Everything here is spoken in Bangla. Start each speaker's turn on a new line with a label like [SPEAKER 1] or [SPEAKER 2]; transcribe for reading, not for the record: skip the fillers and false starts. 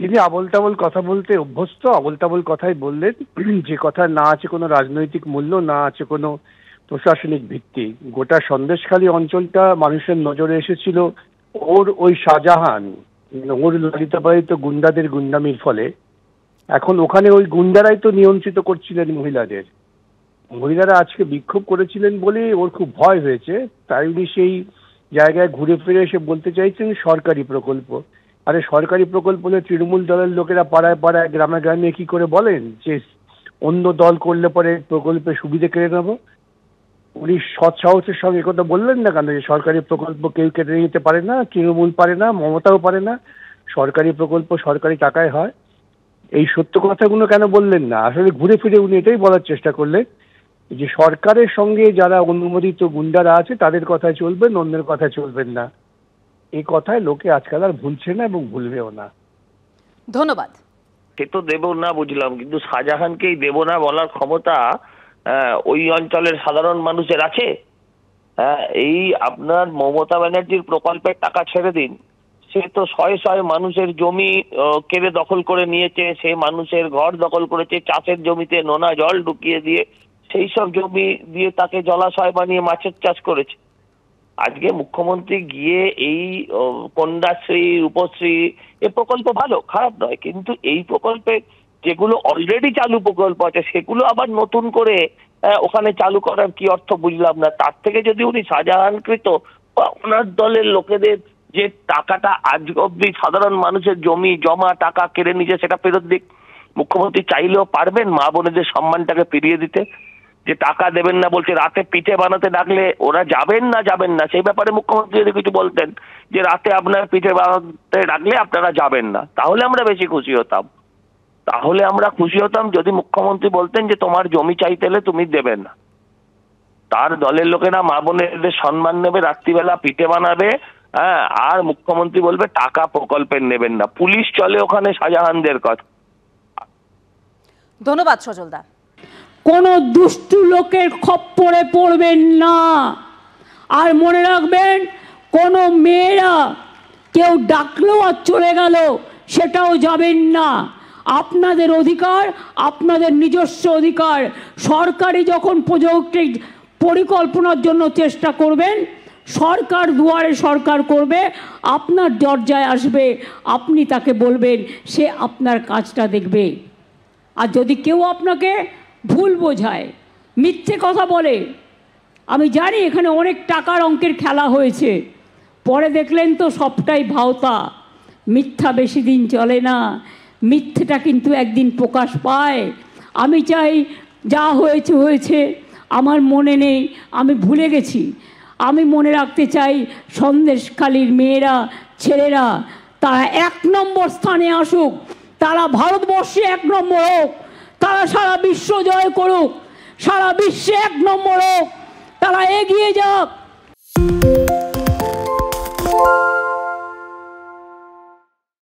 [SPEAKER 1] যিনি আবোল তাবোল কথা বলতে অভ্যস্ত আবোল তাবোল কথাই বললেন, যে কথা না আছে কোনো রাজনৈতিক মূল্য, না আছে কোনো প্রশাসনিক ভিত্তি। গোটা সন্দেশখালী অঞ্চলটা মানুষের নজরে এসেছিল ওর ওই শাহজাহান, ওর লালিত পালিত গুন্ডাদের গুন্ডামির ফলে। এখন ওখানে ওই গুন্ডারাই তো নিয়ন্ত্রিত করছিলেন মহিলাদের। মহিলারা আজকে বিক্ষোভ করেছিলেন বলে ওর খুব ভয় হয়েছে, তাই উনি সেই জায়গায় ঘুরে ফিরে এসে বলতে চাইছেন সরকারি প্রকল্প। আরে সরকারি প্রকল্প হলে তৃণমূল দলের লোকেরা পাড়ায় পাড়ায় গ্রামে গ্রামে কি করে বলেন যে অন্য দল করলে পরে প্রকল্পে সুবিধে কেড়ে নেব? উনি সৎ সাহসের সঙ্গে কথা বললেন না কেন যে সরকারি প্রকল্প কেউ কেটে নিতে পারে না, তৃণমূল পারে না, মমতাও পারে না, সরকারি প্রকল্প সরকারি টাকায় হয়? এই সত্য কথাগুলো কেন বললেন না? আসলে ঘুরে ফিরে উনি এটাই বলার চেষ্টা করলেন যে সরকারের সঙ্গে যারা অনুমোদিত গুন্ডারা আছে তাদের কথায় চলবেন, অন্যের কথায় চলবেন না। এই কথায় লোকে আজকাল আর ভুলছে না এবং ভুলবেও না।
[SPEAKER 2] ধন্যবাদ।
[SPEAKER 3] সে তো দেব না বুঝলাম, কিন্তু শাহজাহানকেই দেব না বলার ক্ষমতা ওই অঞ্চলের সাধারণ মানুষের আছে? এই আপনার মমতা ব্যানার্জির প্রকল্পের টাকা ছেড়ে দিন, সে তো শয়ে শয়ে মানুষের জমি কেড়ে দখল করে নিয়েছে, সে মানুষের ঘর দখল করেছে, চাষের জমিতে নোনা জল ঢুকিয়ে দিয়ে সেই সব জমি দিয়ে তাকে জলাশয় বানিয়ে মাছের চাষ করেছে। আজকে মুখ্যমন্ত্রী গিয়ে এই কন্যাশ্রী, রূপশ্রী এ প্রকল্প ভালো, খারাপ নয়, কিন্তু এই প্রকল্পে যেগুলো অলরেডি চালু প্রকল্প আছে সেগুলো আবার নতুন করে ওখানে চালু করার কি অর্থ বুঝলাম না। তার থেকে যদি উনি শাহজাহানকৃত বা ওনার দলের লোকেদের যে টাকাটা আজ অব্দি সাধারণ মানুষের জমি জমা টাকা কেড়ে নিয়েছে সেটা ফেরত দিক। মুখ্যমন্ত্রী চাইলেও পারবেন মা বোনেদের সম্মানটাকে ফিরিয়ে দিতে? যে টাকা দেবেন না বলছে, রাতে পিঠে বানাতে ডাকলে ওরা যাবেন না সেই ব্যাপারে মুখ্যমন্ত্রী যদি কিছু বলতেন যে রাতে আপনার পিঠে বানাতে ডাকলে আপনারা যাবেন না, তাহলে আমরা বেশি খুশি হতাম। যদি মুখ্যমন্ত্রী বলতেন যে তোমার জমি চাইতে হলে তুমি দেবেন না, তার দলের লোকেরা মা বোনেদের সম্মান নেবে, রাত্রিবেলা পিঠে বানাবে, আর মুখ্যমন্ত্রী বলবে টাকা প্রকল্পের নেবেন না। পুলিশ চলে ওখানে শাহজাহানদের কথা।
[SPEAKER 2] ধন্যবাদ সজলদা।
[SPEAKER 4] কোনো দুষ্টু লোকের খপ্পরে পড়বেন না। আর মনে রাখবেন, কোনো মেয়েরা কেউ ডাকলেও আর চলে গেল সেটাও যাবেন না। আপনাদের অধিকার, আপনাদের নিজস্ব অধিকার। সরকারি যখন প্রজেক্টের পরিকল্পনার জন্য চেষ্টা করবেন, সরকার দুয়ারে সরকার করবে, আপনার দরজায় আসবে, আপনি তাকে বলবেন, সে আপনার কাজটা দেখবে। আর যদি কেউ আপনাকে ভুল বোঝায়, মিথ্যে কথা বলে, আমি জানি এখানে অনেক টাকার অঙ্কের খেলা হয়েছে, পরে দেখলেন তো সবটাই ভাওতা। মিথ্যা বেশি দিন চলে না, মিথ্যেটা কিন্তু একদিন প্রকাশ পায়। আমি চাই যা হয়েছে হয়েছে, আমার মনে নেই, আমি ভুলে গেছি। আমি মনে রাখতে চাই সন্দেশখালীর মেয়েরা, ছেলেরা, তারা 1 নম্বর স্থানে আসুক, তারা ভারতবর্ষে 1 নম্বর হোক, তারা সারা বিশ্ব জয় করুক, সারা বিশ্বে 1 নম্বর হোক, তারা এগিয়ে যাক।